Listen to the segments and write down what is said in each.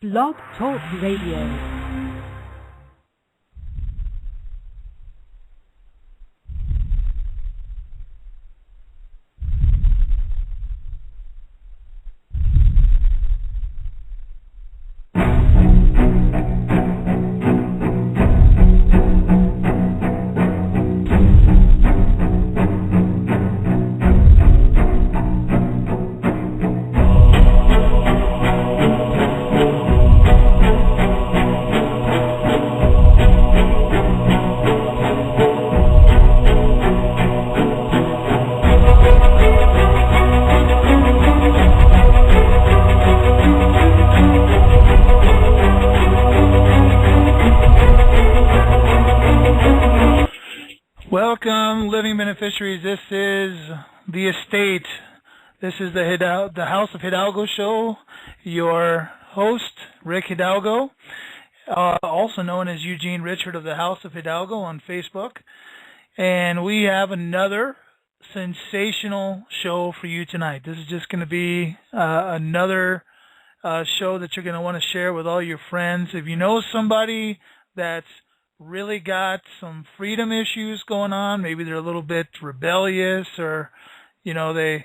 Blog Talk Radio. Welcome, living beneficiaries. This is the estate. This is the House of Hidalgo show. Your host, Rick Hidalgo, also known as Eugene Richard of the House of Hidalgo on Facebook. And we have another sensational show for you tonight. This is just going to be another show that you're going to want to share with all your friends. If you know somebody that's really got some freedom issues going on, maybe they're a little bit rebellious, or they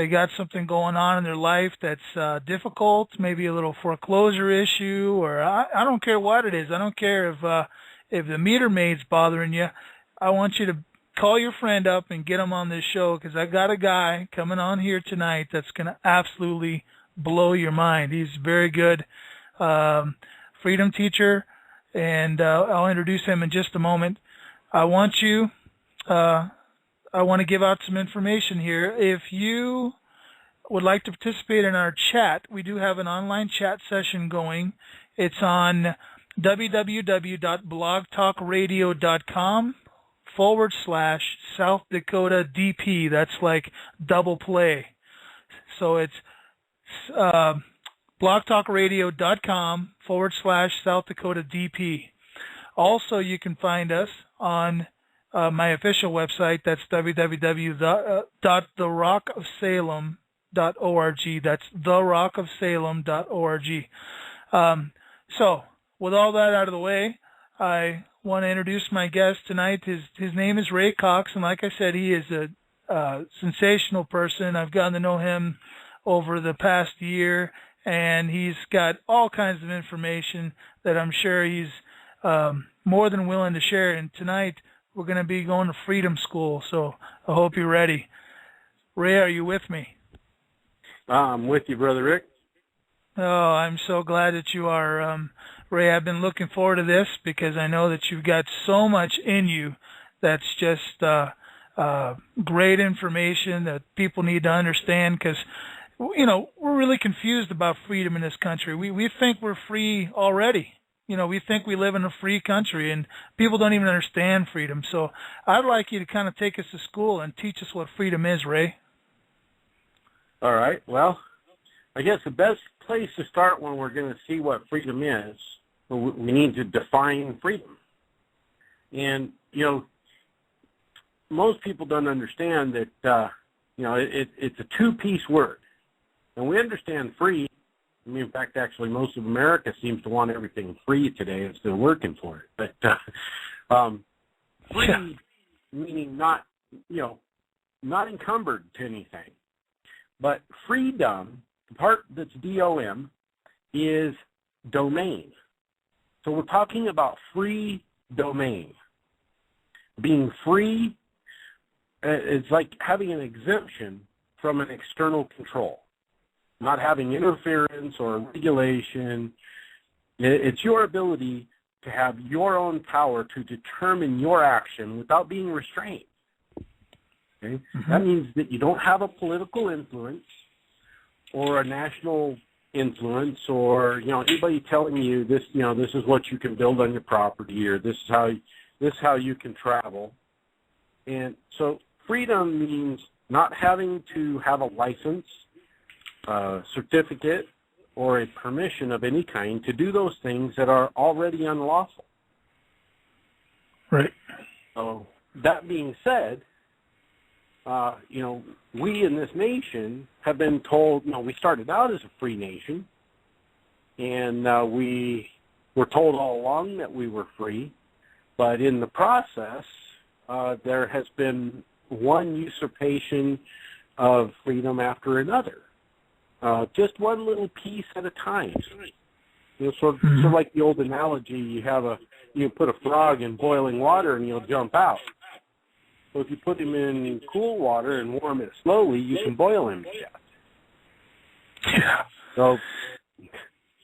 got something going on in their life that's difficult, maybe a little foreclosure issue, or I don't care what it is. I don't care if the meter maid's bothering you. I want you to call your friend up and get him on this show, because I got a guy coming on here tonight that's going to absolutely blow your mind. He's very good freedom teacher, and I'll introduce him in just a moment. I want to give out some information here. If you would like to participate in our chat, we do have an online chat session going. It's on www.blogtalkradio.com/South Dakota DP. That's like double play. So it's blogtalkradio.com/South Dakota DP. Also, you can find us on my official website. That's www.therockofsalem.org. That's therockofsalem.org. So, with all that out of the way, I want to introduce my guest tonight. His name is Ray Cox, and like I said, he is a sensational person. I've gotten to know him over the past year, and he's got all kinds of information that I'm sure he's more than willing to share. And tonight we're going to be going to Freedom School, so I hope you're ready. Ray, are you with me? I'm with you, Brother Rick. Oh, I'm so glad that you are, Ray. I've been looking forward to this because I know that you've got so much in you that's just great information that people need to understand, because we're really confused about freedom in this country. We think we're free already. We think we live in a free country, and people don't even understand freedom. So I'd like you to kind of take us to school and teach us what freedom is, Ray. All right. Well, I guess the best place to start when we're going to see what freedom is, we need to define freedom. And, most people don't understand that, it's a two-piece word. And we understand free. I mean, in fact, actually, most of America seems to want everything free today instead of working for it. But free meaning not encumbered to anything. But freedom, the part that's DOM, is domain. So we're talking about free domain. Being free, it's like having an exemption from an external control. Not having interference or regulation. It's your ability to have your own power to determine your action without being restrained. Okay? Mm-hmm. That means that you don't have a political influence or a national influence, or anybody telling you this this is what you can build on your property, or this is how you can travel. And so freedom means not having to have a license, certificate, or a permission of any kind to do those things that are already unlawful. Right. So that being said, we in this nation have been told, we started out as a free nation, and we were told all along that we were free, but in the process, there has been one usurpation of freedom after another, just one little piece at a time. Sort of like the old analogy: you put a frog in boiling water and he'll jump out. So if you put him in cool water and warm it slowly, you can boil him to death. Yeah. So,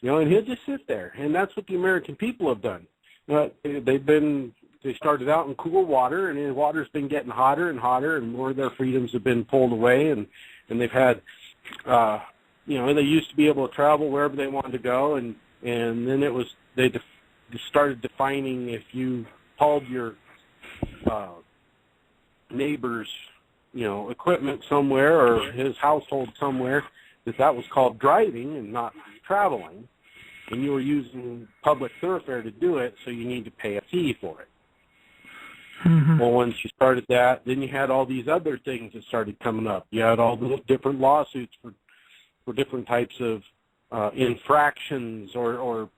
and he'll just sit there, and that's what the American people have done. They started out in cool water, and the water's been getting hotter and hotter, and more of their freedoms have been pulled away, and they've had, they used to be able to travel wherever they wanted to go, and then they started defining if you hauled your neighbor's, equipment somewhere or his household somewhere, that was called driving and not traveling, and you were using public thoroughfare to do it, so you need to pay a fee for it. Mm-hmm. Well, once you started that, then you had all these other things that started coming up. You had all the different lawsuits for different types of infractions or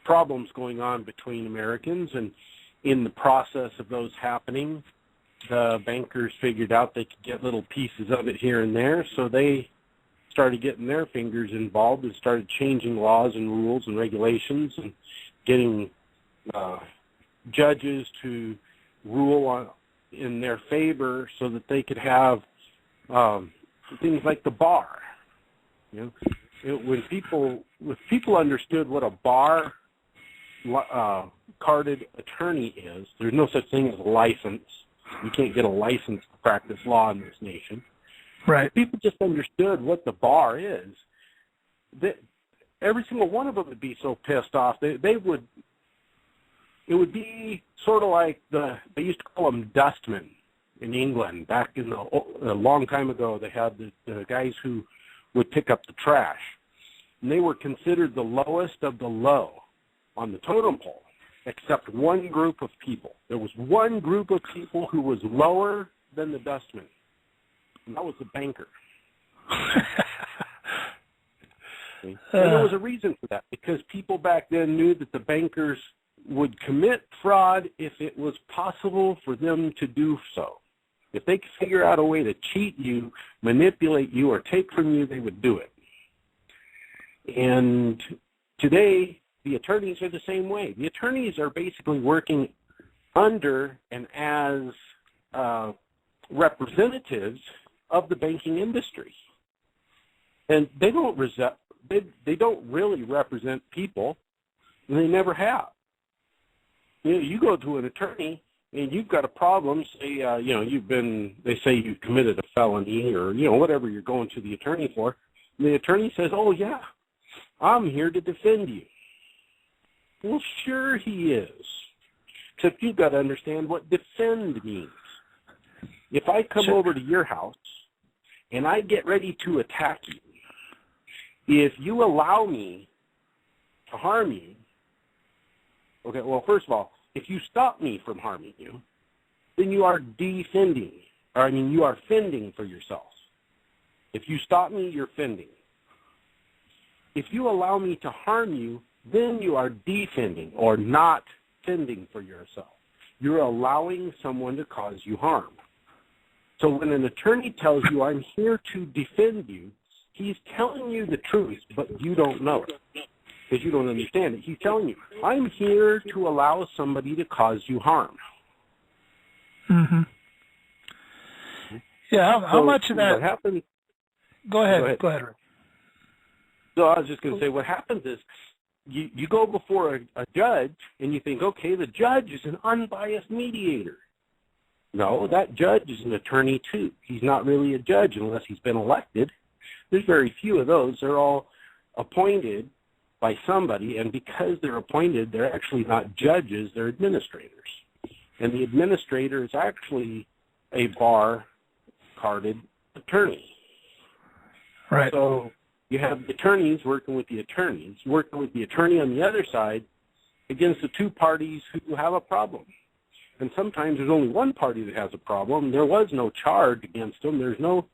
problems going on between Americans, and in the process of those happening, the bankers figured out they could get little pieces of it here and there, so they started getting their fingers involved and started changing laws and rules and regulations and getting judges to rule in their favor so that they could have things like the bar. When people understood what a bar carded attorney is, there's no such thing as a license. You can't get a license to practice law in this nation. Right. If people just understood what the bar is, every single one of them would be so pissed off. It would be sort of like they used to call them dustmen in England. Back in a long time ago, they had the guys who would pick up the trash, and they were considered the lowest of the low on the totem pole, except one group of people. There was one group of people who was lower than the dustman, and that was the banker. And there was a reason for that, because people back then knew that the bankers would commit fraud if it was possible for them to do so. If they could figure out a way to cheat you, manipulate you, or take from you, they would do it. And today, the attorneys are the same way. The attorneys are basically working under and as representatives of the banking industry. And they don't really represent people, and they never have. You go to an attorney and you've got a problem, say, they say you committed a felony or, whatever you're going to the attorney for. And the attorney says, oh, yeah, I'm here to defend you. Well, sure he is. Except you've got to understand what defend means. If I come over to your house and I get ready to attack you, if you allow me to harm you, okay, well, first of all, if you stop me from harming you, then you are defending, you are fending for yourself. If you stop me, you're fending. If you allow me to harm you, then you are defending or not fending for yourself. You're allowing someone to cause you harm. So when an attorney tells you, I'm here to defend you, he's telling you the truth, but you don't know it because you don't understand it. He's telling you, I'm here to allow somebody to cause you harm. Mm-hmm. Yeah, how much of that... What happens... Go ahead, Rick. So I was just going to say, what happens is you go before a judge and you think, okay, the judge is an unbiased mediator. No, that judge is an attorney too. He's not really a judge unless he's been elected. There's very few of those. They're all appointed by somebody, and because they're appointed, they're actually not judges, they're administrators. And the administrator is actually a bar-carded attorney. Right. So you have the attorneys working with the attorneys, working with the attorney on the other side against the two parties who have a problem. And sometimes there's only one party that has a problem. There was no charge against them. There's no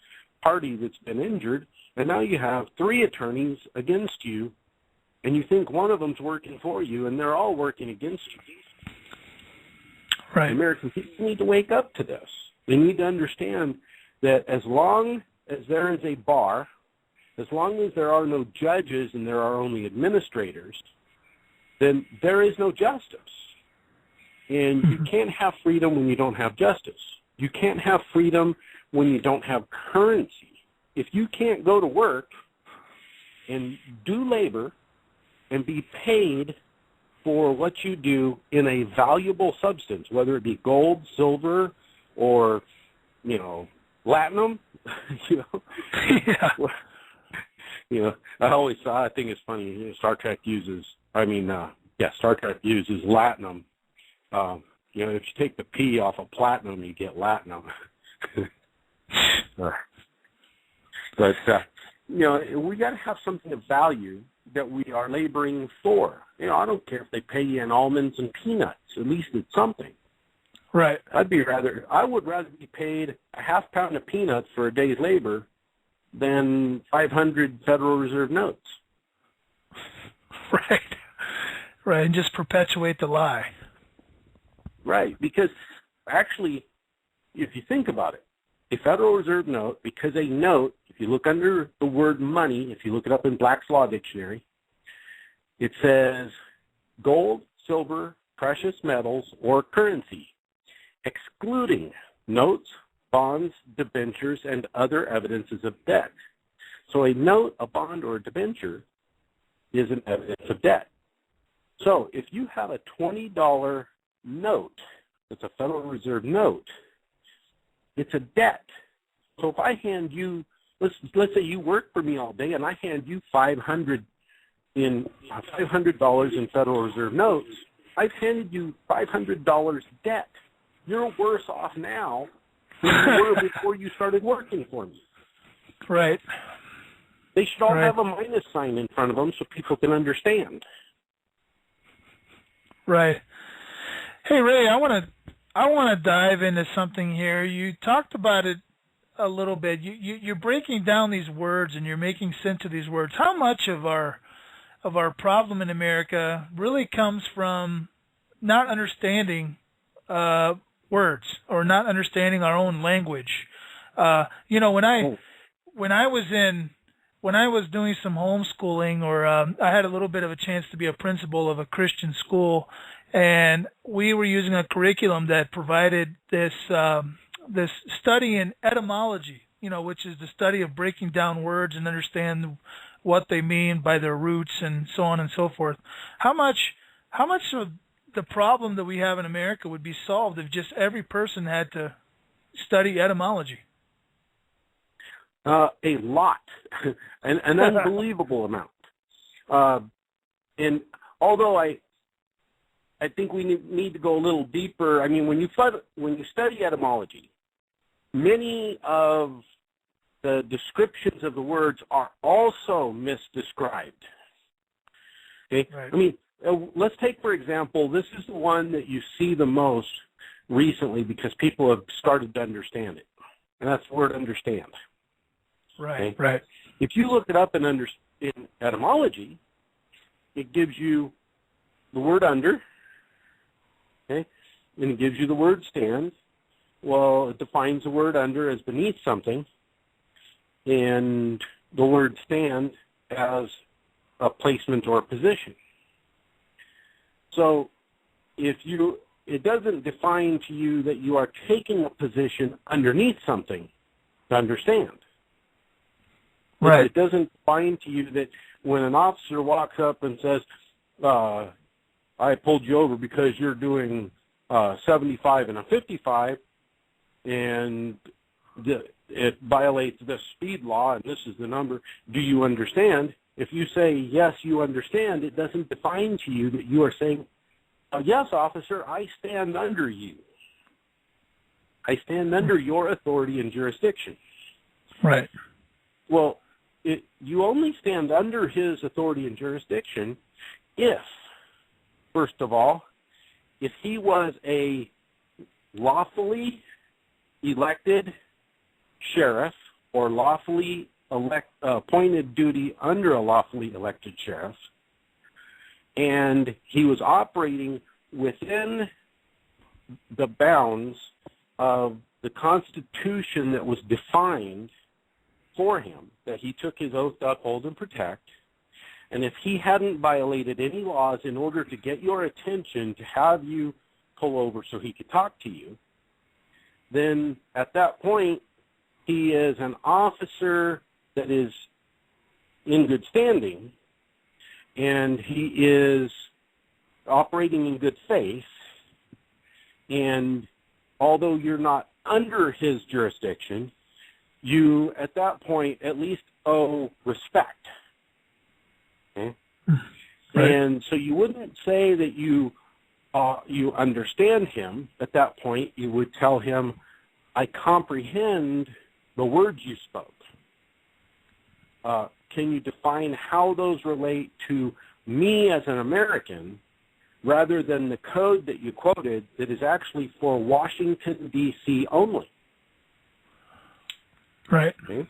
party that's been injured. And now you have three attorneys against you and you think one of them's working for you, and they're all working against you. Right. American people need to wake up to this. They need to understand that as long as there is a bar, as long as there are no judges and there are only administrators, then there is no justice. And you can't have freedom when you don't have justice. You can't have freedom when you don't have currency. If you can't go to work and do labor and be paid for what you do in a valuable substance, whether it be gold, silver, or, platinum, Yeah. I always thought, I think it's funny, Star Trek uses latinum. If you take the P off of platinum, you get latinum. But, we got to have something of value that we are laboring for. I don't care if they pay you in almonds and peanuts. At least it's something. Right. I would rather be paid a half pound of peanuts for a day's labor than 500 Federal Reserve notes. Right. Right, and just perpetuate the lie. Right, because actually, if you think about it, a Federal Reserve note, because a note, if you look under the word money, if you look it up in Black's Law Dictionary, it says gold, silver, precious metals, or currency, excluding notes, bonds, debentures, and other evidences of debt. So a note, a bond, or a debenture is an evidence of debt. So if you have a $20 note, it's a Federal Reserve note, it's a debt. So if I hand you, let's say you work for me all day and I hand you $500 in Federal Reserve notes, I've handed you $500 debt. You're worse off now than you were before you started working for me. Right. They should all have a minus sign in front of them so people can understand. Right. Hey, Ray, I want to dive into something here. You talked about it a little bit. You're breaking down these words and you're making sense of these words. How much of our problem in America really comes from not understanding words or not understanding our own language? When I was doing some homeschooling, or I had a little bit of a chance to be a principal of a Christian school, and we were using a curriculum that provided this study in etymology, which is the study of breaking down words and understand what they mean by their roots and so on and so forth. How much of the problem that we have in America would be solved if just every person had to study etymology? A lot, an unbelievable amount. And although I think we need to go a little deeper. I mean, when you study etymology, many of the descriptions of the words are also misdescribed. Okay, right. I mean, let's take, for example, this is the one that you see the most recently because people have started to understand it, and that's the word understand. Right, okay? right. If you look it up in etymology, it gives you the word under, okay, and it gives you the word stand. Well, it defines the word under as beneath something, and the word stand as a placement or a position. So it doesn't define to you that you are taking a position underneath something to understand. Right. It doesn't define to you that when an officer walks up and says, I pulled you over because you're doing 75 and a 55, and it violates the speed law, and this is the number, do you understand? If you say, yes, you understand, it doesn't define to you that you are saying, yes, officer, I stand under you. I stand under your authority and jurisdiction. Right. Well, you only stand under his authority and jurisdiction if, first of all, if he was a lawfully elected sheriff or lawfully appointed duty under a lawfully elected sheriff, and he was operating within the bounds of the Constitution that was defined for him, that he took his oath to uphold and protect. And if he hadn't violated any laws in order to get your attention, to have you pull over so he could talk to you, then at that point, he is an officer that is in good standing, and he is operating in good faith, and although you're not under his jurisdiction, you, at that point, at least owe respect. Okay? Right. And so you wouldn't say that you understand him. At that point, you would tell him, I comprehend the words you spoke. Can you define how those relate to me as an American, rather than the code that you quoted that is actually for Washington, D.C. only? Right. Okay.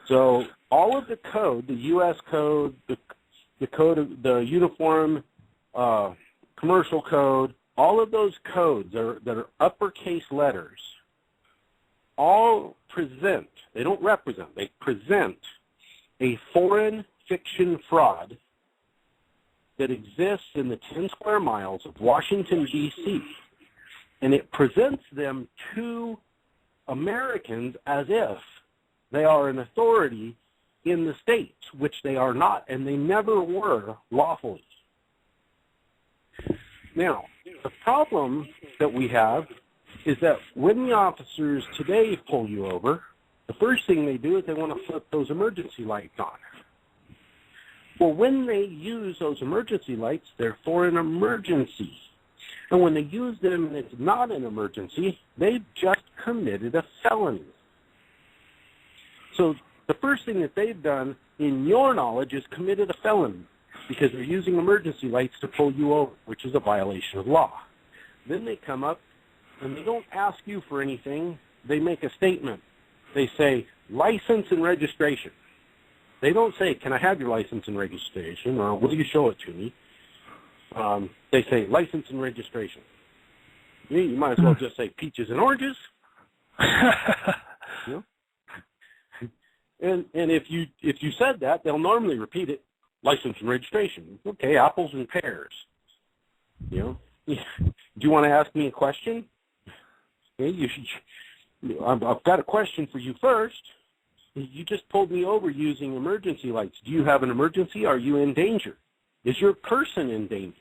So all of the code, the U.S. code, the code of the Uniform Commercial Code, all of those codes that are uppercase letters, all present, they don't represent, they present a foreign fiction fraud that exists in the 10 square miles of Washington, D.C., and it presents them to Americans as if they are an authority in the states, which they are not, and they never were lawfully. Now, the problem that we have is that when the officers today pull you over, the first thing they do is they want to flip those emergency lights on. Well, when they use those emergency lights, they're for an emergency. And when they use them and it's not an emergency, they've just committed a felony. So the first thing that they've done, in your knowledge, is committed a felony because they're using emergency lights to pull you over, which is a violation of law. Then they come up and they don't ask you for anything. They make a statement. They say, license and registration. They don't say, can I have your license and registration, or will you show it to me? They say, license and registration. You might as well just say peaches and oranges. You know? And if you said that, they'll normally repeat it, license and registration. Okay, apples and pears. You know, do you want to ask me a question? Okay, I've got a question for you first. You just pulled me over using emergency lights. Do you have an emergency? Are you in danger? Is your person in danger?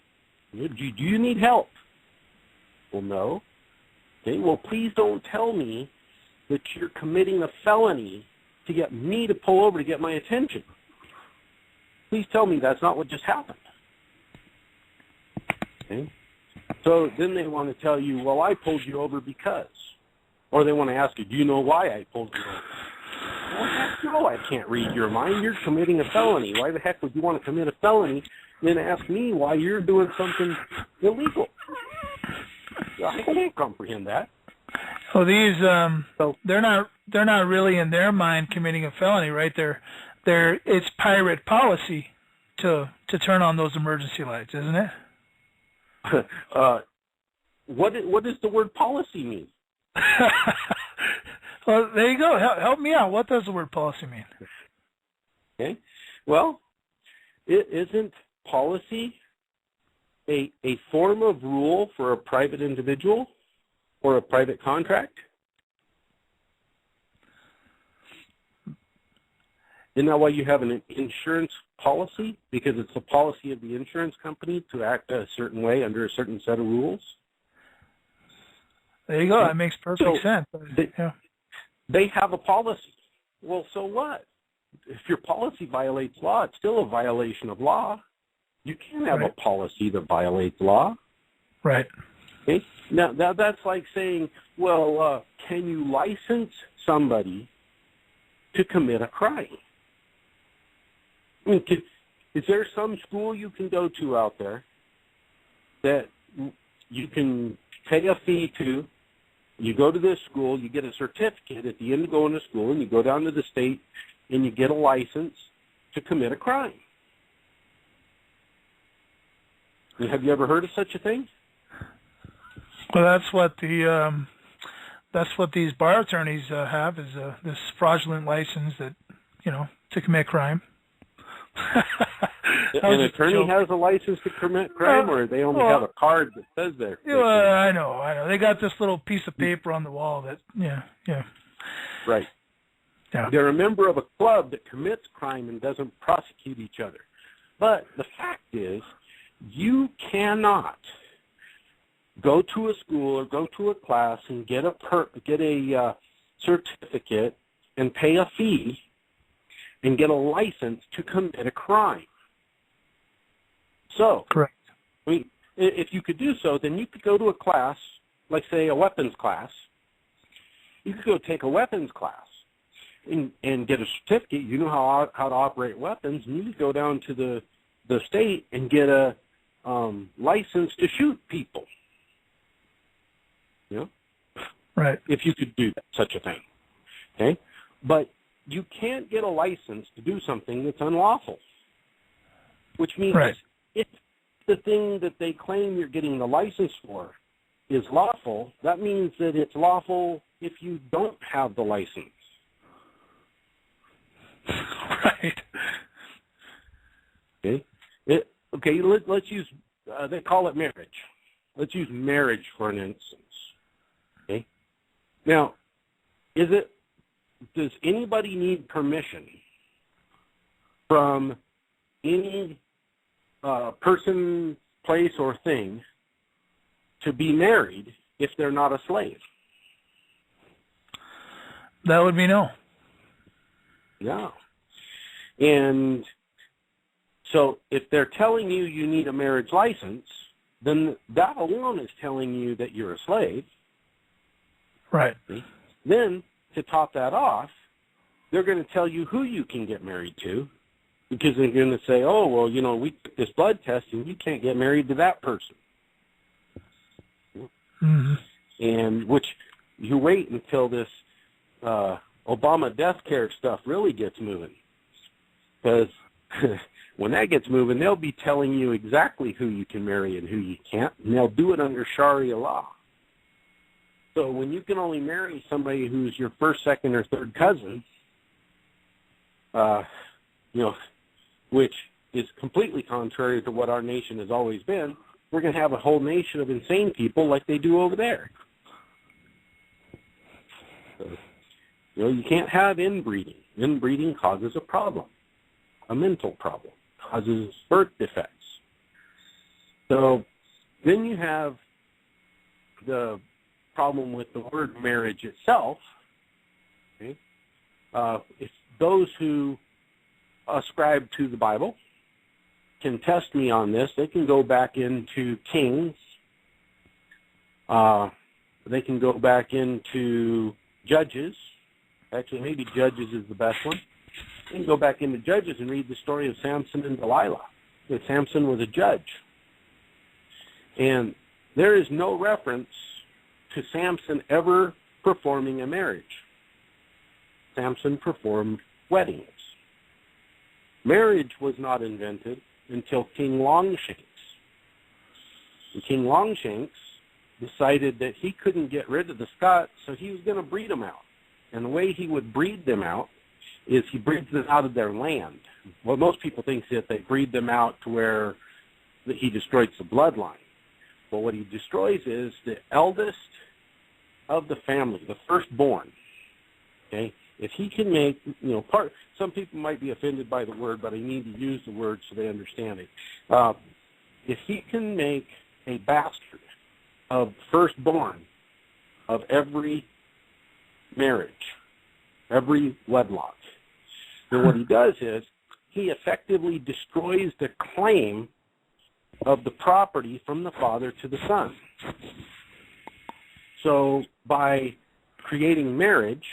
Do you need help? Well, no. Okay, well, please don't tell me that you're committing a felony to get me to pull over to get my attention. Please tell me that's not what just happened. Okay? So then they want to tell you, well, I pulled you over because. Or they want to ask you, do you know why I pulled you over? Well, heck no, I can't read your mind. You're committing a felony. Why the heck would you want to commit a felony and then ask me why you're doing something illegal? I can't comprehend that. So these, they're not really in their mind committing a felony, right? It's pirate policy to turn on those emergency lights, isn't it? What does the word policy mean? Well, there you go. Help me out. What does the word policy mean? Okay. Well, isn't policy a form of rule for a private individual or a private contract? Isn't that why you have an insurance policy? Because it's the policy of the insurance company to act a certain way under a certain set of rules? There you go. That makes perfect sense. They have a policy. Well, so what? If your policy violates law, it's still a violation of law. You can't have a policy that violates law. Right. Okay? Now that's like saying, well, can you license somebody to commit a crime? I mean, is there some school you can go to out there that you can pay a fee to? You go to this school, you get a certificate at the end of going to school, and you go down to the state and you get a license to commit a crime. Have you ever heard of such a thing? Well, that's what these bar attorneys have is this fraudulent license that to commit crime. An attorney has a license to commit crime, or they only have a card that says they're... I know. They got this little piece of paper on the wall that, Right. Yeah. They're a member of a club that commits crime and doesn't prosecute each other. But the fact is, you cannot go to a school or go to a class and get a certificate and pay a fee and get a license to commit a crime. So, correct. I mean, if you could do so, then you could go to a class, like say a weapons class. You could go take a weapons class and get a certificate. You know how to operate weapons, and you could go down to the state and get a license to shoot people. Right. If you could do such a thing. Okay? But you can't get a license to do something that's unlawful. Which means if the thing that they claim you're getting the license for is lawful, that means that it's lawful if you don't have the license. Right. Okay. Let's use, they call it marriage. Let's use marriage for an instance. Okay? Now, does anybody need permission from any person, place, or thing to be married if they're not a slave? That would be no. Yeah. And so if they're telling you you need a marriage license, then that alone is telling you that you're a slave. Right. Then, to top that off, they're going to tell you who you can get married to, because they're going to say, oh, well, we took this blood test and you can't get married to that person. Mm-hmm. And which you wait until this Obama death care stuff really gets moving. Because when that gets moving, they'll be telling you exactly who you can marry and who you can't, and they'll do it under Sharia law. So when you can only marry somebody who's your first, second, or third cousin, which is completely contrary to what our nation has always been, we're going to have a whole nation of insane people like they do over there. So, you can't have inbreeding. Inbreeding causes a problem, a mental problem, causes birth defects. So then you have the problem with the word marriage itself. Okay? If those who ascribe to the Bible can test me on this, they can go back into Kings. They can go back into Judges. Actually, maybe Judges is the best one. They can go back into Judges and read the story of Samson and Delilah. Because Samson was a judge. And there is no reference to Samson ever performing a marriage. Samson performed weddings. Marriage was not invented until King Longshanks. And King Longshanks decided that he couldn't get rid of the Scots, so he was going to breed them out. And the way he would breed them out is he breeds them out of their land. Well, most people think that they breed them out to where he destroys the bloodline. But what he destroys is the eldest of the family, the firstborn. Okay? If he can make, some people might be offended by the word, but I need to use the word so they understand it. If he can make a bastard of firstborn of every marriage, every wedlock, then what he does is he effectively destroys the claim of the property from the father to the son. So by creating marriage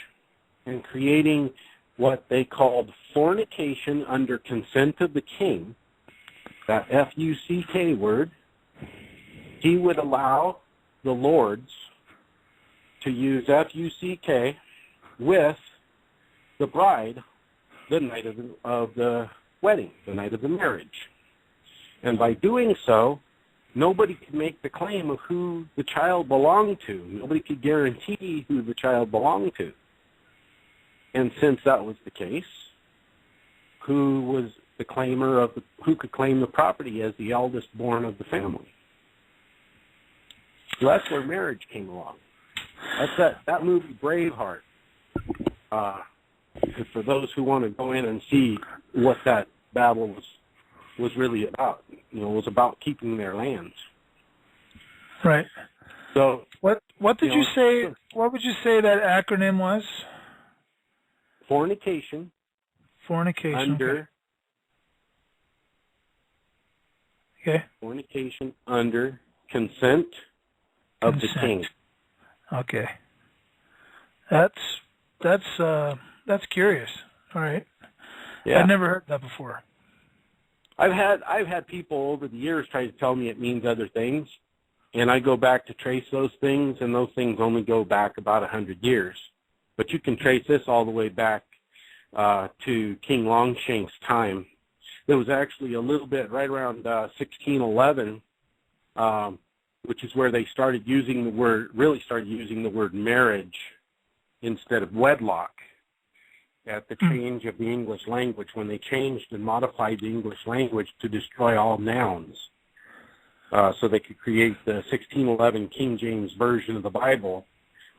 and creating what they called fornication under consent of the king, that F-U-C-K word, he would allow the lords to use F-U-C-K with the bride the night of the wedding, the night of the marriage. And by doing so, nobody could make the claim of who the child belonged to. Nobody could guarantee who the child belonged to. And since that was the case, who was the claimer of who could claim the property as the eldest born of the family? So that's where marriage came along. That's that movie Braveheart. For those who want to go in and see what that battle was really about, it was about keeping their lands. Right. So what did you say? What would you say that acronym was? Fornication. Fornication. Under. Okay. Fornication under consent of the king. Okay. That's curious. All right. Yeah. I've never heard that before. I've had people over the years try to tell me it means other things, and I go back to trace those things, and those things only go back about 100 years. But you can trace this all the way back to King Longshanks' time. It was actually a little bit right around 1611, which is where they started using the word marriage instead of wedlock at the change of the English language, when they changed and modified the English language to destroy all nouns, so they could create the 1611 King James Version of the Bible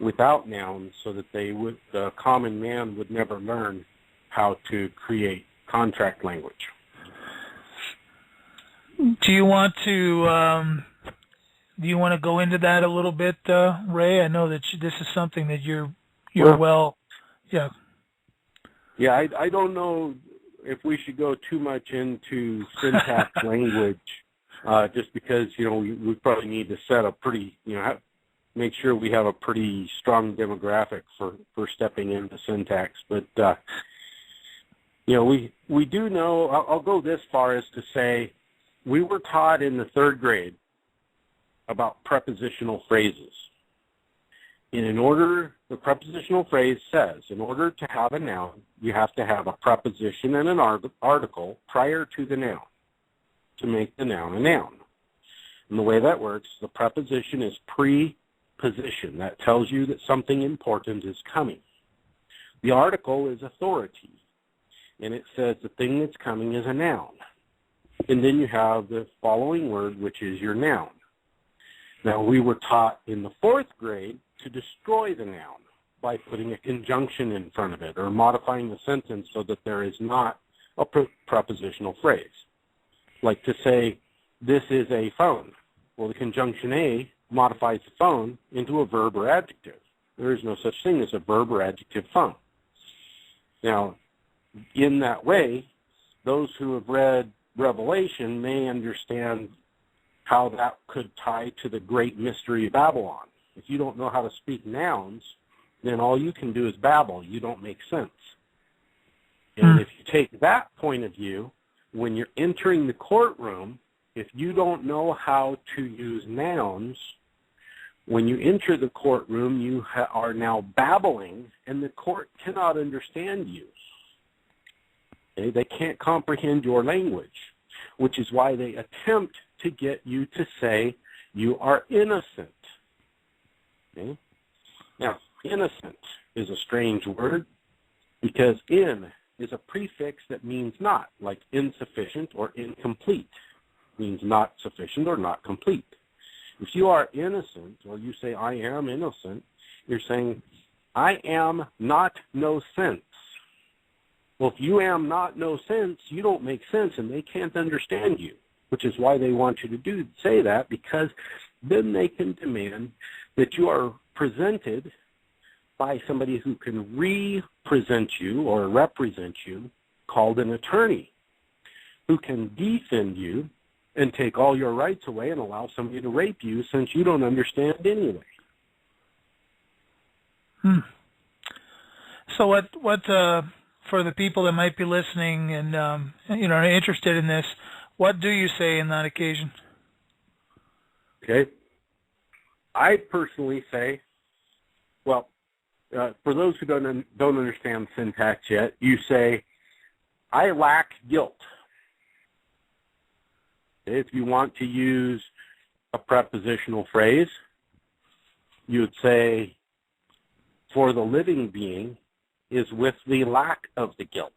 without nouns, so that the common man would never learn how to create contract language. Do you want to go into that a little bit, Ray? I know that this is something that you're well. Yeah. Yeah, I don't know if we should go too much into syntax language, just because, we probably need to set a pretty, make sure we have a pretty strong demographic for stepping into syntax. But, we do know, I'll go this far as to say, we were taught in the 3rd grade about prepositional phrases. And the prepositional phrase says, in order to have a noun, you have to have a preposition and an article prior to the noun to make the noun a noun. And the way that works, the preposition is preposition. That tells you that something important is coming. The article is authority, and it says the thing that's coming is a noun. And then you have the following word, which is your noun. Now, we were taught in the 4th grade to destroy the noun by putting a conjunction in front of it or modifying the sentence so that there is not a prepositional phrase. Like to say, this is a phone. Well, the conjunction a modifies the phone into a verb or adjective. There is no such thing as a verb or adjective phone. Now, in that way, those who have read Revelation may understand how that could tie to the great mystery of Babylon. If you don't know how to speak nouns, then all you can do is babble. You don't make sense. And if you take that point of view, when you're entering the courtroom, if you don't know how to use nouns, when you enter the courtroom, you are now babbling, and the court cannot understand you. Okay? They can't comprehend your language, which is why they attempt to get you to say you are innocent. Okay? Now, innocent is a strange word because in is a prefix that means not, like insufficient or incomplete. It means not sufficient or not complete. If you are innocent, or you say I am innocent, you're saying I am not no sense. Well, if you am not no sense, you don't make sense and they can't understand you, which is why they want you to say that, because then they can demand that you are presented by somebody who can represent you or represent you, called an attorney, who can defend you and take all your rights away and allow somebody to rape you since you don't understand anyway. So what for the people that might be listening and are interested in this, what do you say in that occasion? Okay. I personally say, well, for those who don't understand syntax yet, you say, I lack guilt. If you want to use a prepositional phrase, you would say, for the living being is with the lack of the guilt.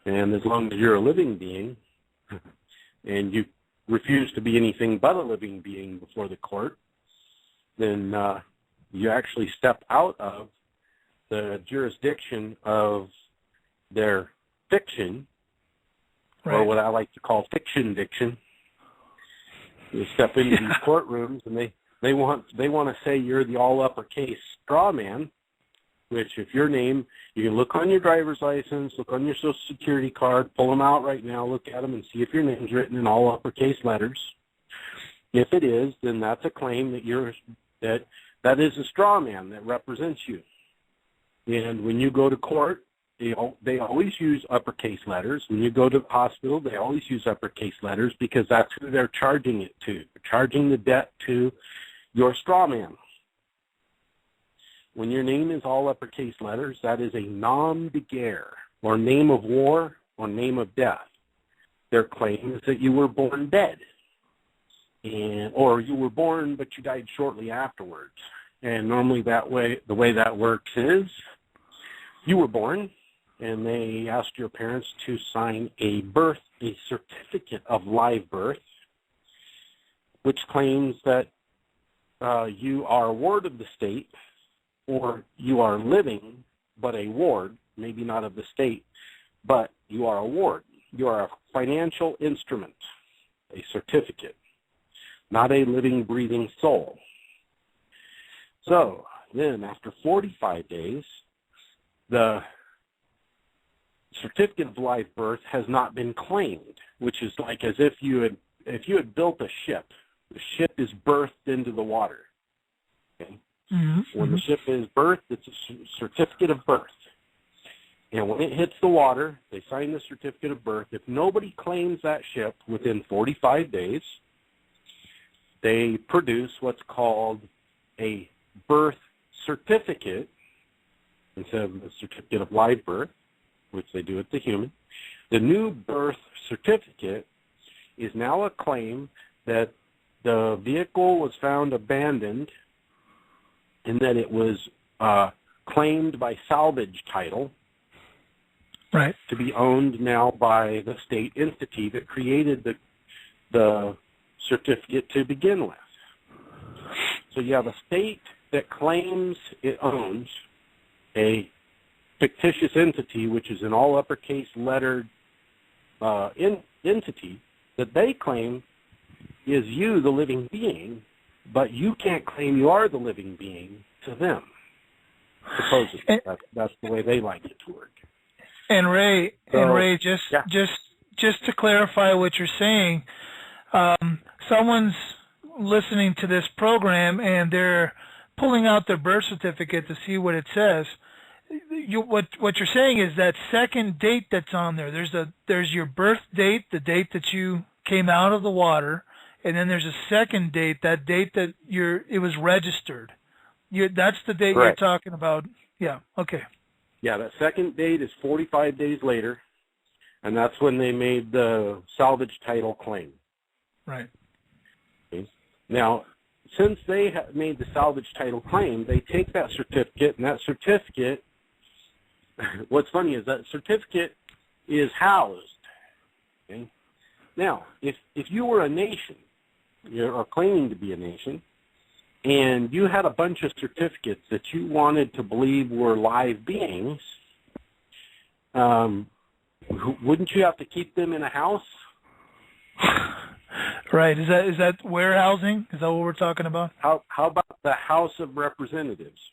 And as long as you're a living being and you refuse to be anything but a living being before the court, then you actually step out of the jurisdiction of their fiction, right, or what I like to call fiction diction. You step into these courtrooms and they want to say you're the all uppercase straw man, which if your name, you can look on your driver's license, look on your Social Security card, pull them out right now, look at them and see if your name's written in all uppercase letters. If it is, then that's a claim that that is a straw man that represents you. And when you go to court, they always use uppercase letters. When you go to the hospital, they always use uppercase letters because that's who they're charging it to. They're charging the debt to your straw man. When your name is all uppercase letters, that is a nom de guerre, or name of war, or name of death. Their claim is that you were born dead, or you were born but you died shortly afterwards. And normally the way that works is you were born, and they asked your parents to sign a certificate of live birth, which claims that you are a ward of the state, or you are living but a ward, maybe not of the state, but you are a ward. You are a financial instrument, a certificate, not a living, breathing soul. So then after 45 days, the certificate of live birth has not been claimed, which is like as if you had built a ship. The ship is birthed into the water. Okay? Mm-hmm. When the ship is birthed, it's a certificate of birth. And when it hits the water, they sign the certificate of birth. If nobody claims that ship within 45 days, they produce what's called a birth certificate instead of the certificate of live birth, which they do with the human. The new birth certificate is now a claim that the vehicle was found abandoned and that it was claimed by salvage title, right, to be owned now by the state entity that created the certificate to begin with. So you have a state that claims it owns a fictitious entity, which is an all uppercase lettered entity that they claim is you, the living being, but you can't claim you are the living being to them. Supposedly, that's the way they like it to work. And Ray, just to clarify what you're saying, someone's listening to this program and they're pulling out their birth certificate to see what it says. What you're saying is that second date that's on there. There's your birth date, the date that you came out of the water, and then there's a second date, that date that it was registered. That's the date Correct. You're talking about. Yeah. Okay. Yeah, that second date is 45 days later, and that's when they made the salvage title claim. Right. Okay. Now, since they have made the salvage title claim, they take that certificate, and that certificate, what's funny is that certificate is housed. Okay? Now, if you were a nation, or claiming to be a nation, and you had a bunch of certificates that you wanted to believe were live beings, wouldn't you have to keep them in a house? Right. Is that warehousing? Is that what we're talking about? How about the House of Representatives?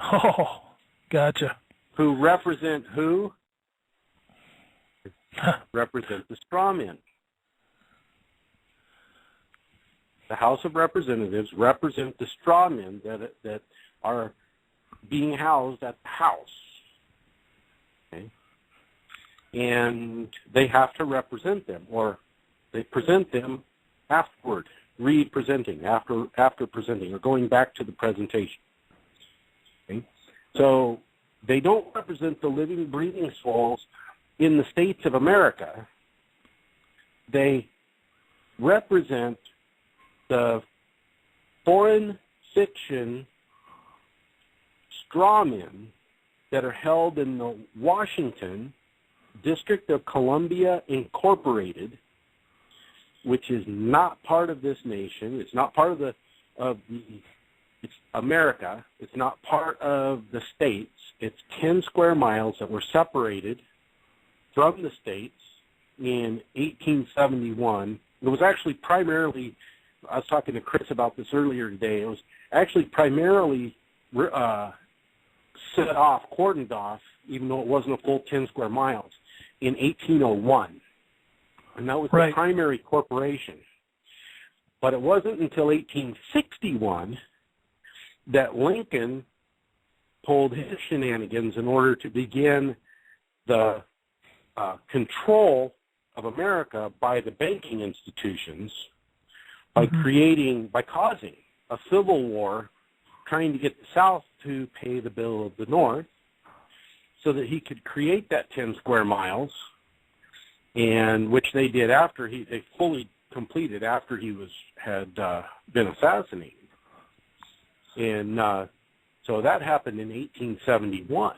Oh, gotcha. Who represent who? Represent the straw men. The House of Representatives represent the straw men that are being housed at the House. Okay? And they have to represent them, or they present them afterward, re-presenting, after presenting, or going back to the presentation. Okay? So they don't represent the living, breathing souls in the states of America. they represent the foreign fiction straw men that are held in the Washington District of Columbia Incorporated, which is not part of this nation. It's not part of it's America. It's not part of the states. It's 10 square miles that were separated from the states in 1871. It was actually primarily, I was talking to Chris about this earlier today, it was actually primarily set off, cordoned off, even though it wasn't a full 10 square miles, in 1801. And that was the primary corporation. But it wasn't until 1861 that Lincoln pulled his shenanigans in order to begin the control of America by the banking institutions, by causing a civil war, trying to get the South to pay the bill of the North, so that he could create that 10 square miles, and which they did after they fully completed after he had been assassinated. And so that happened in 1871.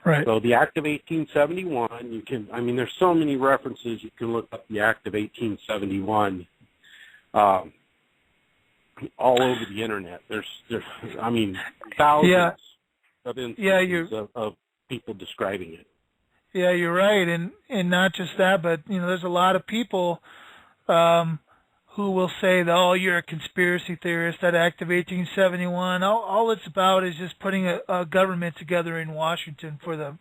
Right. So the Act of 1871, there's so many references. You can look up the Act of 1871 all over the internet. There's thousands of instances of people describing it. Yeah, you're right, and not just that, but there's a lot of people who will say that, oh, you're a conspiracy theorist. That Act of 1871, all it's about is just putting a government together in Washington for this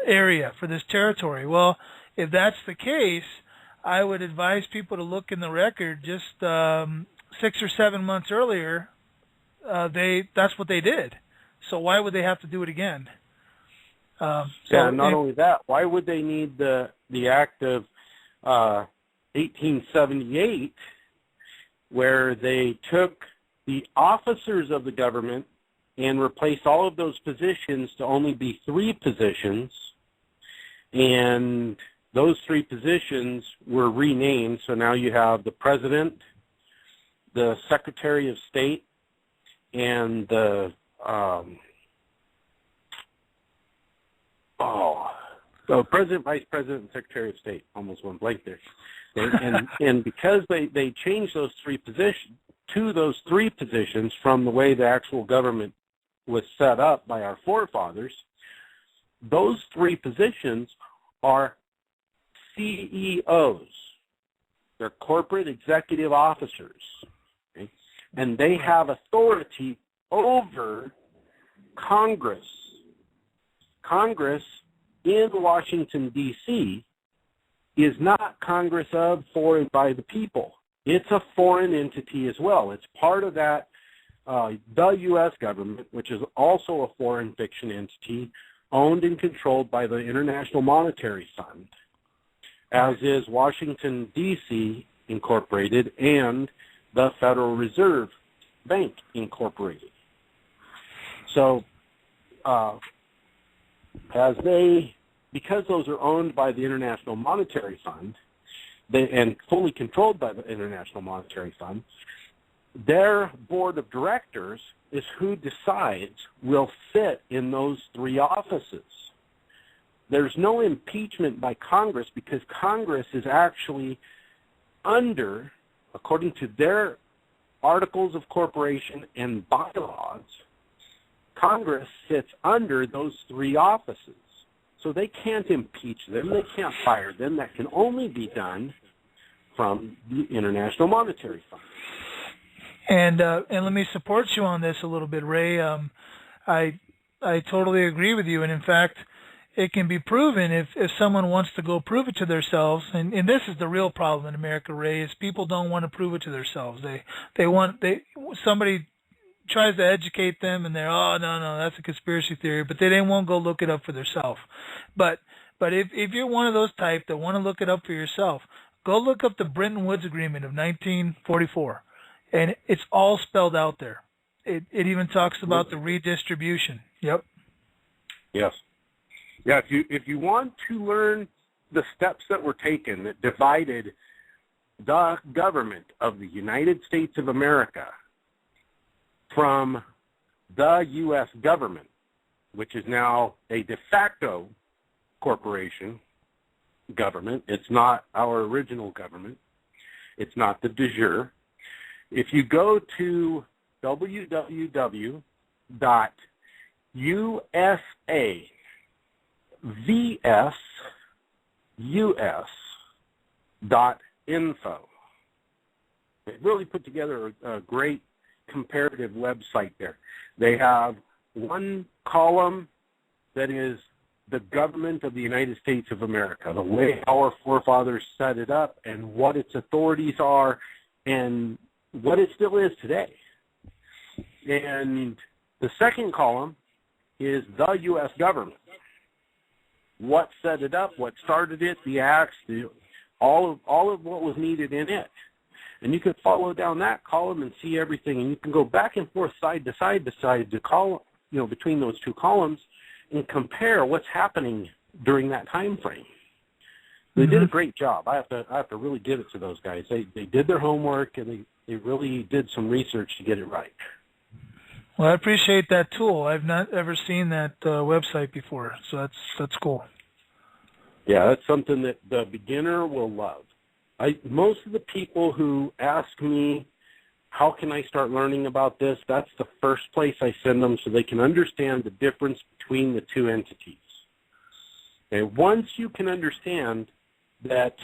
area, for this territory. Well, if that's the case, I would advise people to look in the record. Just 6 or 7 months earlier, that's what they did. So why would they have to do it again? Not only that, why would they need the Act of 1878, where they took the officers of the government and replaced all of those positions to only be 3 positions, and those 3 positions were renamed. So now you have the President, the Secretary of State, and the President, Vice President, and Secretary of State. Almost went blank there. And because they changed those 3 positions to those 3 positions from the way the actual government was set up by our forefathers, those 3 positions are CEOs. They're corporate executive officers. Okay? And they have authority over Congress. Congress in Washington, D.C. is not Congress of, for, and by the people. It's a foreign entity as well. It's part of that, the U.S. government, which is also a foreign fiction entity, owned and controlled by the International Monetary Fund, as is Washington, D.C. Incorporated and the Federal Reserve Bank Incorporated. So, because those are owned by the International Monetary Fund and fully controlled by the International Monetary Fund, their board of directors is who decides will fit in those 3 offices. There's no impeachment by Congress because Congress is actually under, according to their articles of corporation and bylaws, Congress sits under those 3 offices. So they can't impeach them. They can't fire them. That can only be done from the International Monetary Fund. And let me support you on this a little bit, Ray. I totally agree with you. And in fact, it can be proven if someone wants to go prove it to themselves. And this is the real problem in America, Ray, is people don't want to prove it to themselves. Somebody tries to educate them, and they're, oh, no, that's a conspiracy theory, but they won't go look it up for themselves. But if you're one of those type that want to look it up for yourself, go look up the Bretton Woods Agreement of 1944, and it's all spelled out there. It even talks about the redistribution. Yep. Yes. Yeah, if you want to learn the steps that were taken that divided the government of the United States of America from the U.S. government, which is now a de facto corporation government. It's not our original government. It's not the de jure. If you go to www.usavsus.info, they really put together a great comparative website there. They have one column that is the government of the United States of America, the way our forefathers set it up and what its authorities are and what it still is today. And the second column is the U.S. government. What set it up, what started it, the acts, all of what was needed in it. And you can follow down that column and see everything. And you can go back and forth, side to side to call, between those two columns and compare what's happening during that time frame. They did a great job. I have to really give it to those guys. They did their homework and they really did some research to get it right. Well, I appreciate that tool. I've not ever seen that website before, so that's cool. Yeah, that's something that the beginner will love. Most of the people who ask me, how can I start learning about this, that's the first place I send them so they can understand the difference between the two entities. And once you can understand that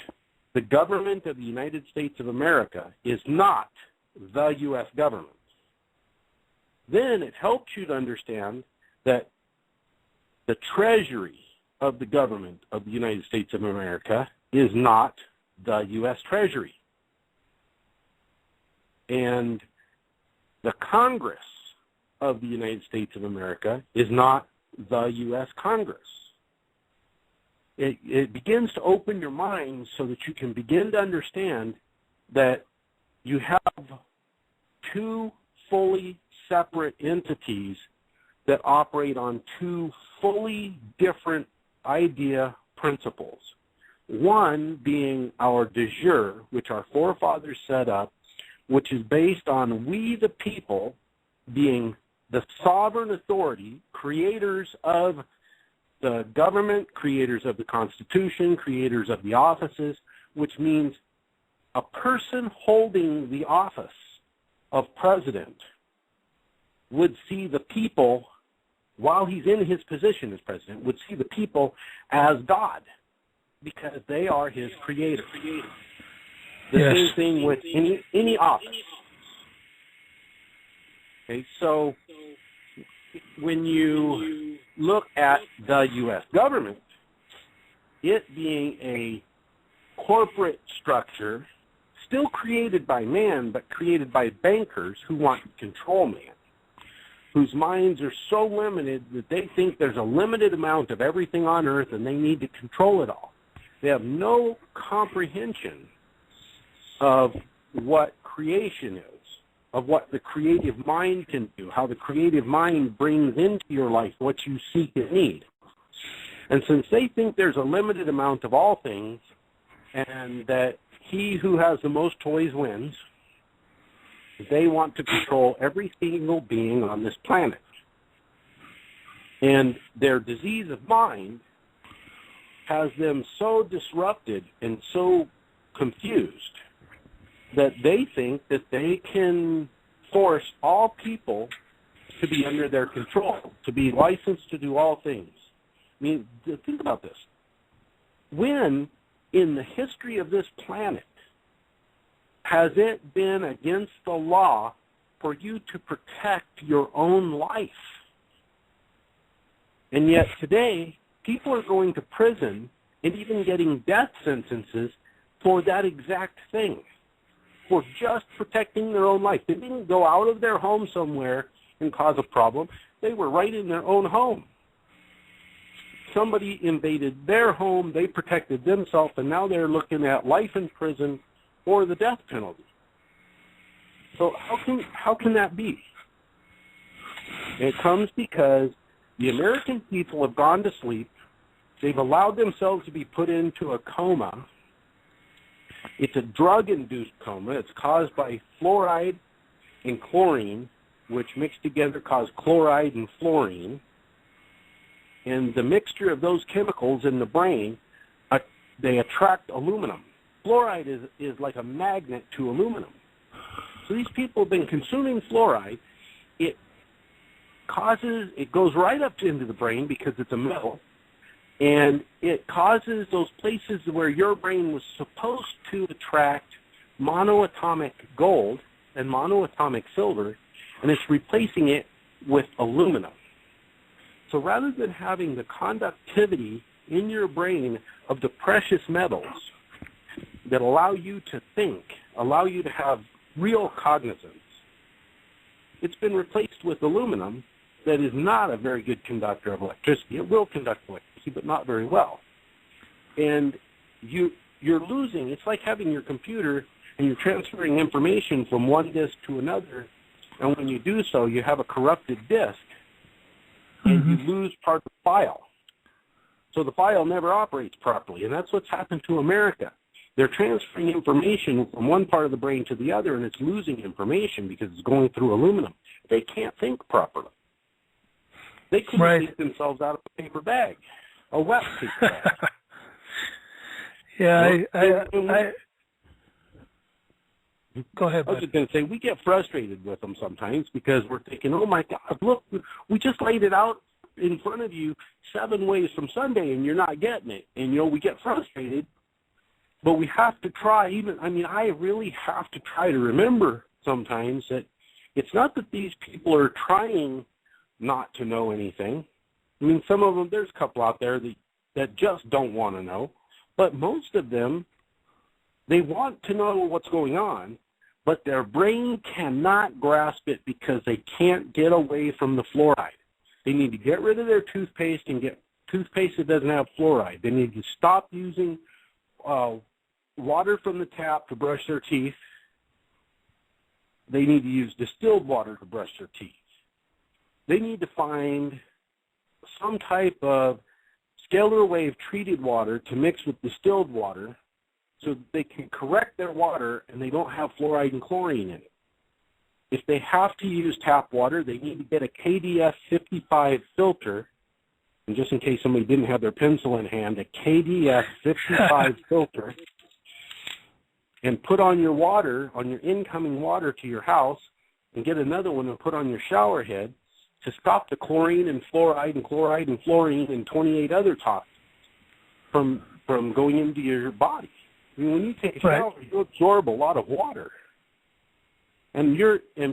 the government of the United States of America is not the U.S. government, then it helps you to understand that the Treasury of the government of the United States of America is not the U.S. Treasury. And the Congress of the United States of America is not the U.S. Congress. It begins to open your mind so that you can begin to understand that you have two fully separate entities that operate on two fully different idea principles. One being our de jure, which our forefathers set up, which is based on we the people being the sovereign authority, creators of the government, creators of the Constitution, creators of the offices, which means a person holding the office of president would see the people, while he's in his position as president, would see the people as God because they are his creators. The same thing with any office. Okay, so when you look at the U.S. government, it being a corporate structure, still created by man, but created by bankers who want to control man, whose minds are so limited that they think there's a limited amount of everything on earth and they need to control it all. They have no comprehension of what creation is, of what the creative mind can do, how the creative mind brings into your life what you seek and need. And since they think there's a limited amount of all things and that he who has the most toys wins, they want to control every single being on this planet. And their disease of mind has them so disrupted and so confused that they think that they can force all people to be under their control, to be licensed to do all things. I mean, think about this. When, in the history of this planet, has it been against the law for you to protect your own life? And yet today, people are going to prison and even getting death sentences for that exact thing, for just protecting their own life. They didn't go out of their home somewhere and cause a problem. They were right in their own home. Somebody invaded their home, they protected themselves, and now they're looking at life in prison or the death penalty. So how can that be? It comes because the American people have gone to sleep They've allowed themselves to be put into a coma. It's a drug-induced coma. It's caused by fluoride and chlorine, which mixed together cause chloride and fluorine. And the mixture of those chemicals in the brain, they attract aluminum. Fluoride is like a magnet to aluminum. So these people have been consuming fluoride. It goes right up into the brain because it's a metal, and it causes those places where your brain was supposed to attract monoatomic gold and monoatomic silver, and it's replacing it with aluminum. So rather than having the conductivity in your brain of the precious metals that allow you to think, allow you to have real cognizance, it's been replaced with aluminum that is not a very good conductor of electricity. It will conduct electricity, but not very well. And you're losing. It's like having your computer and you're transferring information from one disk to another, and when you do so, you have a corrupted disk, and you lose part of the file. So the file never operates properly, and that's what's happened to America. They're transferring information from one part of the brain to the other, and it's losing information because it's going through aluminum. They can't think properly. They couldn't think themselves out of a paper bag, a wet paper bag. Yeah, go ahead, I was just going to say, we get frustrated with them sometimes because we're thinking, oh, my God, look, we just laid it out in front of you 7 ways from Sunday, and you're not getting it. And, we get frustrated, but we have to try. I really have to try to remember sometimes that it's not that these people are trying not to know anything. Some of them, there's a couple out there that just don't want to know. But most of them, they want to know what's going on, but their brain cannot grasp it because they can't get away from the fluoride. They need to get rid of their toothpaste and get toothpaste that doesn't have fluoride. They need to stop using water from the tap to brush their teeth. They need to use distilled water to brush their teeth. They need to find some type of scalar wave treated water to mix with distilled water so that they can correct their water and they don't have fluoride and chlorine in it. If they have to use tap water, they need to get a KDF 55 filter. And just in case somebody didn't have their pencil in hand, a KDF 55 filter, and put on your water, on your incoming water to your house, and get another one and put on your shower head to stop the chlorine and fluoride and fluorine and 28 other toxins from going into your body. When you take a shower, you absorb a lot of water. And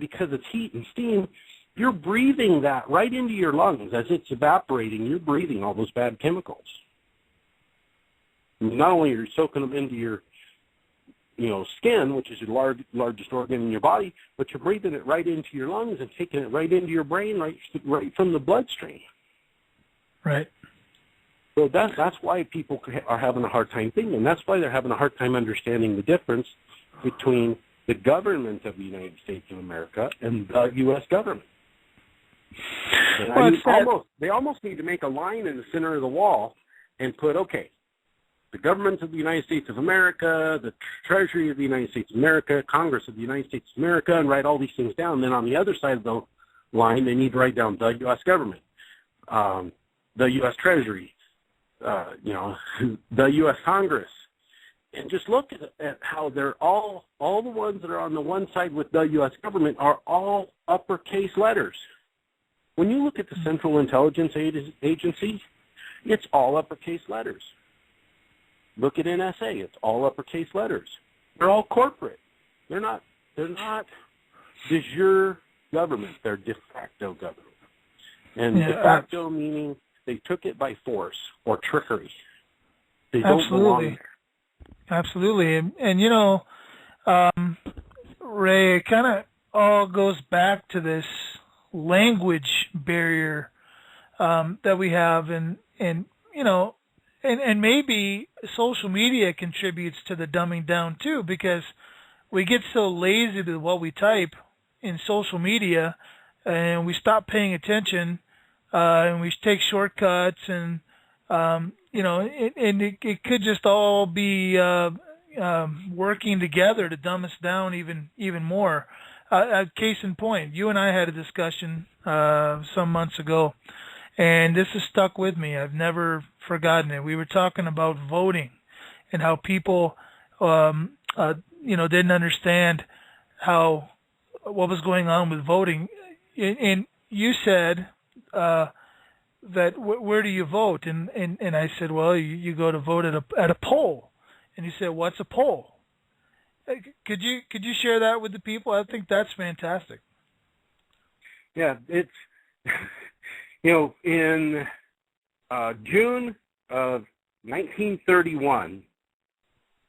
because it's heat and steam, you're breathing that right into your lungs. As it's evaporating, you're breathing all those bad chemicals. Not only are you soaking them into your skin, which is your largest organ in your body, but you're breathing it right into your lungs and taking it right into your brain, right from the bloodstream. Right. So that's why people are having a hard time thinking, and that's why they're having a hard time understanding the difference between the government of the United States of America and the U.S. government. They almost need to make a line in the center of the wall and put, okay, the government of the United States of America, the Treasury of the United States of America, Congress of the United States of America, and write all these things down. Then on the other side of the line, they need to write down the U.S. government, the U.S. Treasury, the U.S. Congress, and just look at how they're all the ones that are on the one side with the U.S. government are all uppercase letters. When you look at the Central Intelligence Agency, it's all uppercase letters. Look at NSA, it's all uppercase letters. They're all corporate. They're not de jure government, they're de facto government. And de facto meaning they took it by force or trickery. They don't belong there. Absolutely. And Ray, it kind of all goes back to this language barrier that we have, and maybe social media contributes to the dumbing down too, because we get so lazy to what we type in social media, and we stop paying attention, and we take shortcuts, and it could just all be working together to dumb us down even more. Case in point, you and I had a discussion some months ago, and this has stuck with me. I've never forgotten it. We were talking about voting and how people, didn't understand what was going on with voting. And you said that where do you vote? And I said, well, you go to vote at a poll. And you said, what's a poll? Could you share that with the people? I think that's fantastic. Yeah, it's in June of 1931,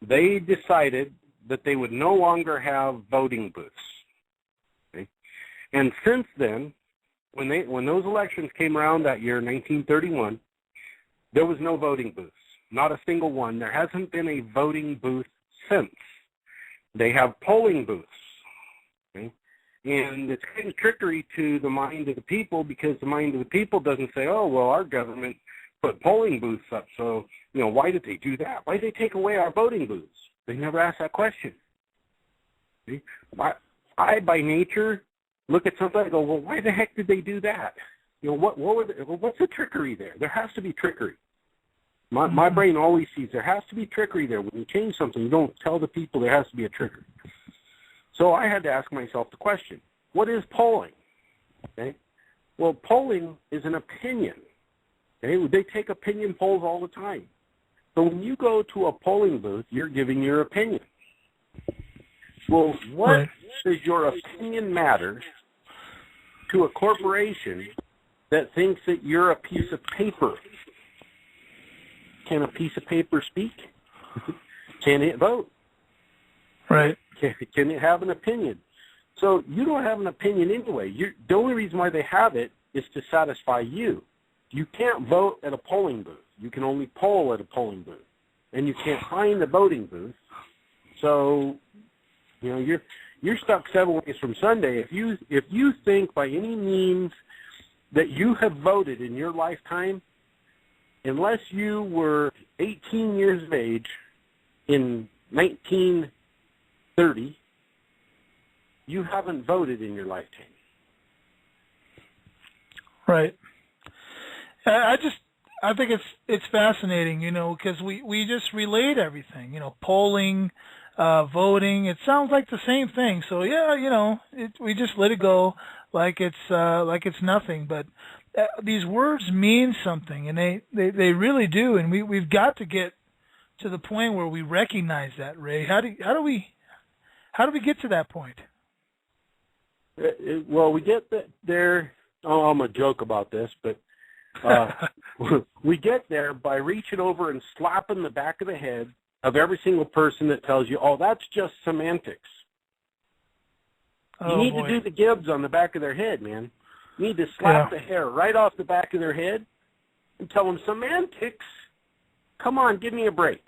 they decided that they would no longer have voting booths. Okay? And since then, when those elections came around that year, 1931, there was no voting booths, not a single one. There hasn't been a voting booth since. They have polling booths. Okay? And it's kind of trickery to the mind of the people, because the mind of the people doesn't say, oh, well, our government put polling booths up, so, why did they do that? Why did they take away our voting booths? They never ask that question. See? I, by nature, look at something and go, well, why the heck did they do that? What's the trickery there? There has to be trickery. My brain always sees there has to be trickery there. When you change something, you don't tell the people there has to be a trickery. So I had to ask myself the question, what is polling? Okay? Well, polling is an opinion. Okay? They take opinion polls all the time. So when you go to a polling booth, you're giving your opinion. Well, what does your opinion matter to a corporation that thinks that you're a piece of paper? Can a piece of paper speak? Can it vote? Right. Can it have an opinion? So you don't have an opinion anyway. The only reason why they have it is to satisfy you. You can't vote at a polling booth. You can only poll at a polling booth. And you can't find a voting booth. So, you're stuck 7 ways from Sunday. If you think by any means that you have voted in your lifetime, unless you were 18 years of age in 1930, you haven't voted in your lifetime. Right. I think it's fascinating, because we just relate everything, polling, voting. It sounds like the same thing. So yeah, we just let it go like it's nothing. But these words mean something, and they really do. And we've got to get to the point where we recognize that, Ray. How do we get to that point? Well, we get there. Oh, I'm gonna joke about this, but we get there by reaching over and slapping the back of the head of every single person that tells you, oh, that's just semantics. You need to do the Gibbs on the back of their head, man. You need to slap the hair right off the back of their head and tell them semantics. Come on, give me a break.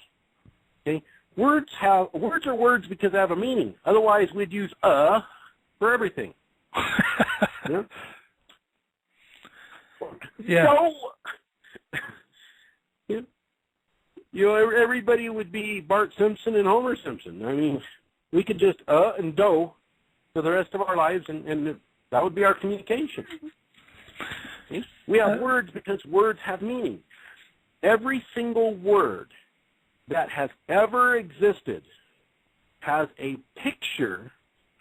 Okay? Words are words because they have a meaning. Otherwise, we'd use for everything. Yeah? Yeah. No. Everybody would be Bart Simpson and Homer Simpson. I mean, we could just and do for the rest of our lives, and that would be our communication. Okay? We have words because words have meaning. Every single word that has ever existed has a picture,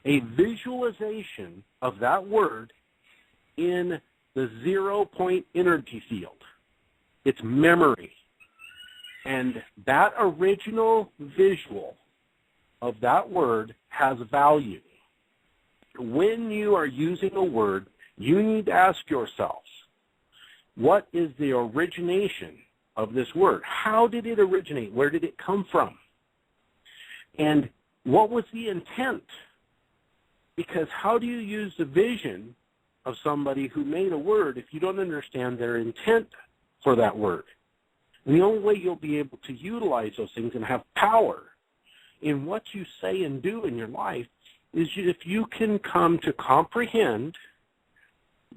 a visualization of that word in the 0-point energy field. It's memory. And that original visual of that word has value. When you are using a word, you need to ask yourselves, what is the origination of this word? How did it originate? Where did it come from? And what was the intent? Because how do you use the vision of somebody who made a word if you don't understand their intent for that word? And the only way you'll be able to utilize those things and have power in what you say and do in your life is if you can come to comprehend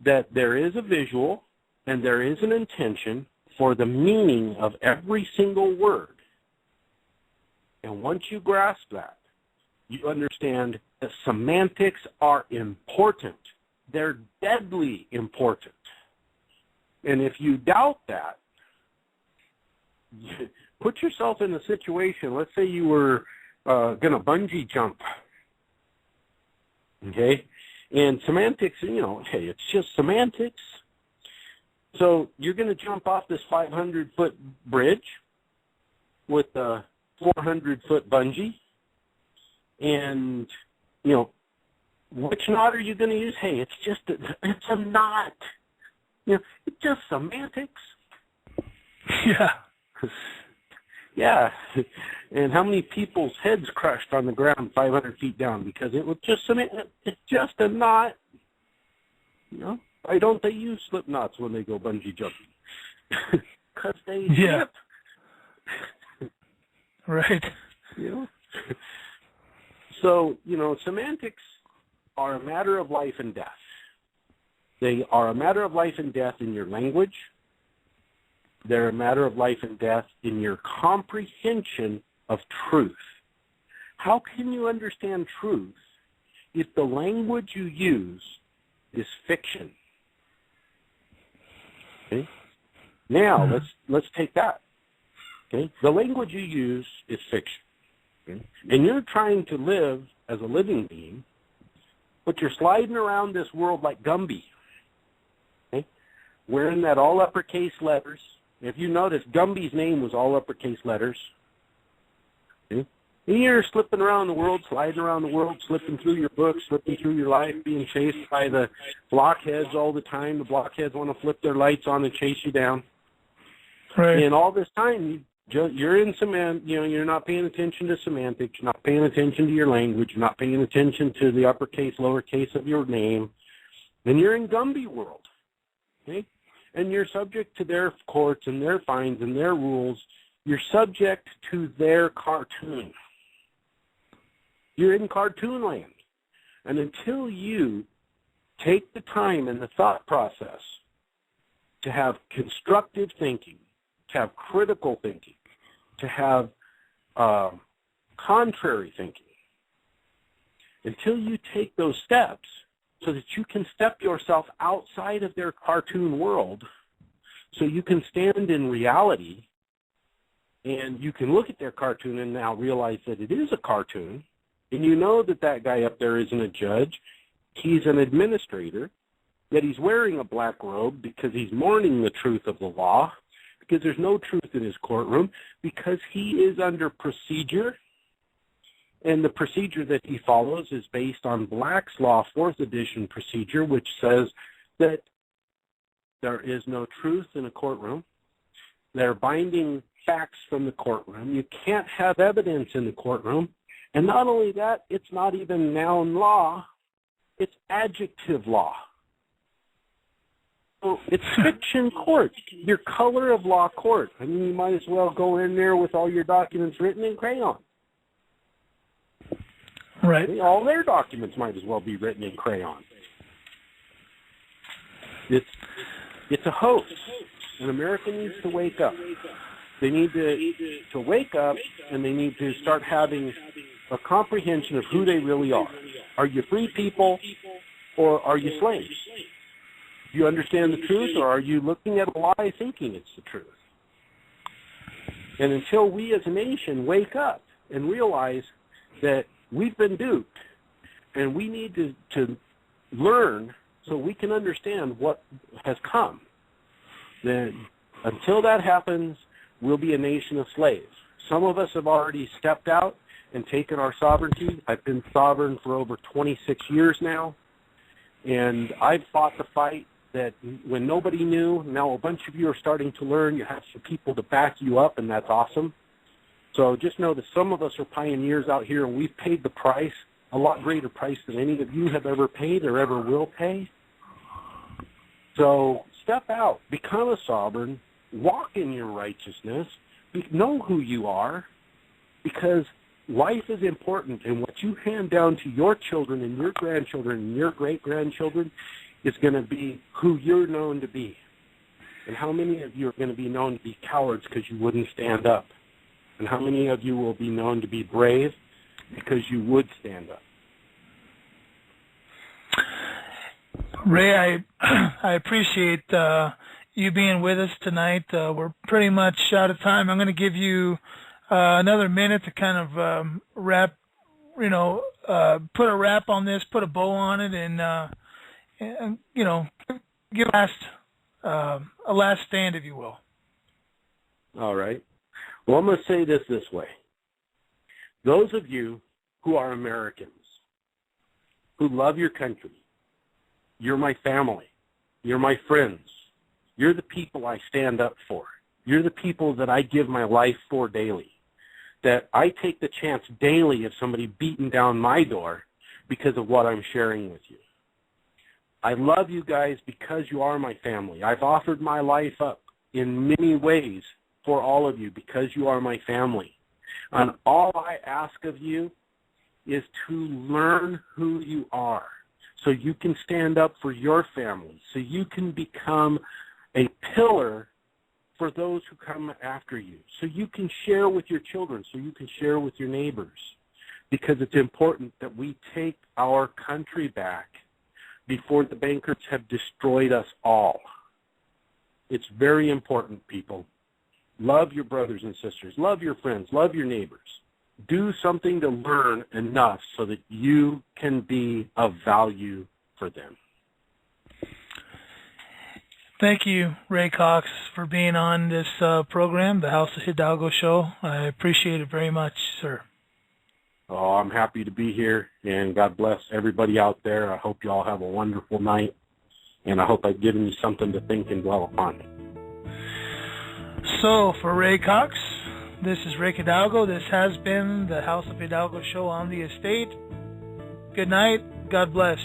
that there is a visual and there is an intention for the meaning of every single word. And once you grasp that, you understand that semantics are important. They're deadly important. And if you doubt that, put yourself in a situation, let's say you were going to bungee jump. Okay? And semantics, hey, it's just semantics. So you're going to jump off this 500-foot bridge with a 400-foot bungee. And, which knot are you going to use? Hey, it's a knot. It's just semantics. Yeah. Yeah. And how many people's heads crushed on the ground 500 feet down because it was just it's just a knot. Why don't they use slip knots when they go bungee jumping? Because they slip. Right. So, semantics are a matter of life and death. They are a matter of life and death in your language. They're a matter of life and death in your comprehension of truth. How can you understand truth if the language you use is fiction? Okay? Now, let's take that. Okay? The language you use is fiction. Okay? And you're trying to live as a living being, but you're sliding around this world like Gumby. Okay? Wearing that all uppercase letters. If you notice, Gumby's name was all uppercase letters. Okay? And you're slipping around the world, sliding around the world, slipping through your books, slipping through your life, being chased by the blockheads all the time. The blockheads want to flip their lights on and chase you down. Right. And all this time, you're in you're not paying attention to semantics, you're not paying attention to your language, you're not paying attention to the uppercase, lowercase of your name. And you're in Gumby world. Okay? And you're subject to their courts and their fines and their rules. You're subject to their cartoon. You're in cartoon land. And until you take the time and the thought process to have constructive thinking, to have critical thinking, to have contrary thinking, until you take those steps so that you can step yourself outside of their cartoon world so you can stand in reality and you can look at their cartoon and now realize that it is a cartoon, and you know that that guy up there isn't a judge, he's an administrator, that he's wearing a black robe because he's mourning the truth of the law, because there's no truth in his courtroom, because he is under procedure, and the procedure that he follows is based on Black's Law 4th edition procedure, which says that there is no truth in a courtroom. They're binding facts from the courtroom. You can't have evidence in the courtroom. And not only that, it's not even noun law, it's adjective law. So it's fiction court, your color of law court. I mean, you might as well go in there with all your documents written in crayon. Right. All their documents might as well be written in crayon. It's a hoax. And America needs to wake up. They need to wake up, and they need to start having a comprehension of who they really are. Are you free people, or are you slaves? Do you understand the truth, or are you looking at a lie thinking it's the truth? And until we as a nation wake up and realize that we've been duped, and we need to learn so we can understand what has come, then until that happens, we'll be a nation of slaves. Some of us have already stepped out and taken our sovereignty. I've been sovereign for over 26 years now, and I've fought the fight that when nobody knew. Now a bunch of you are starting to learn. You have some people to back you up, and that's awesome. So just know that some of us are pioneers out here, and we've paid the price, a lot greater price than any of you have ever paid or ever will pay. So step out, become a sovereign, walk in your righteousness, know who you are, because life is important, and what you hand down to your children and your grandchildren and your great-grandchildren is going to be who you're known to be. And how many of you are going to be known to be cowards because you wouldn't stand up? And how many of you will be known to be brave because you would stand up? Ray, I appreciate you being with us tonight. We're pretty much out of time. I'm going to give you another minute to kind of wrap, put a wrap on this, put a bow on it, and give a last stand, if you will. All right. Well, I'm going to say this way. Those of you who are Americans, who love your country, you're my family. You're my friends. You're the people I stand up for. You're the people that I give my life for daily. That I take the chance daily of somebody beating down my door because of what I'm sharing with you. I love you guys because you are my family. I've offered my life up in many ways for all of you because you are my family. And all I ask of you is to learn who you are so you can stand up for your family, so you can become a pillar for those who come after you, so you can share with your children, so you can share with your neighbors, because it's important that we take our country back before the bankers have destroyed us all. It's very important, people. Love your brothers and sisters. Love your friends. Love your neighbors. Do something to learn enough so that you can be of value for them. Thank you, Ray Cox, for being on this program, the House of Hidalgo Show. I appreciate it very much, sir. Oh, I'm happy to be here, and God bless everybody out there. I hope you all have a wonderful night, and I hope I've given you something to think and dwell upon. So, for Ray Cox, this is Rick Hidalgo. This has been the House of Hidalgo Show on the Estate. Good night. God bless.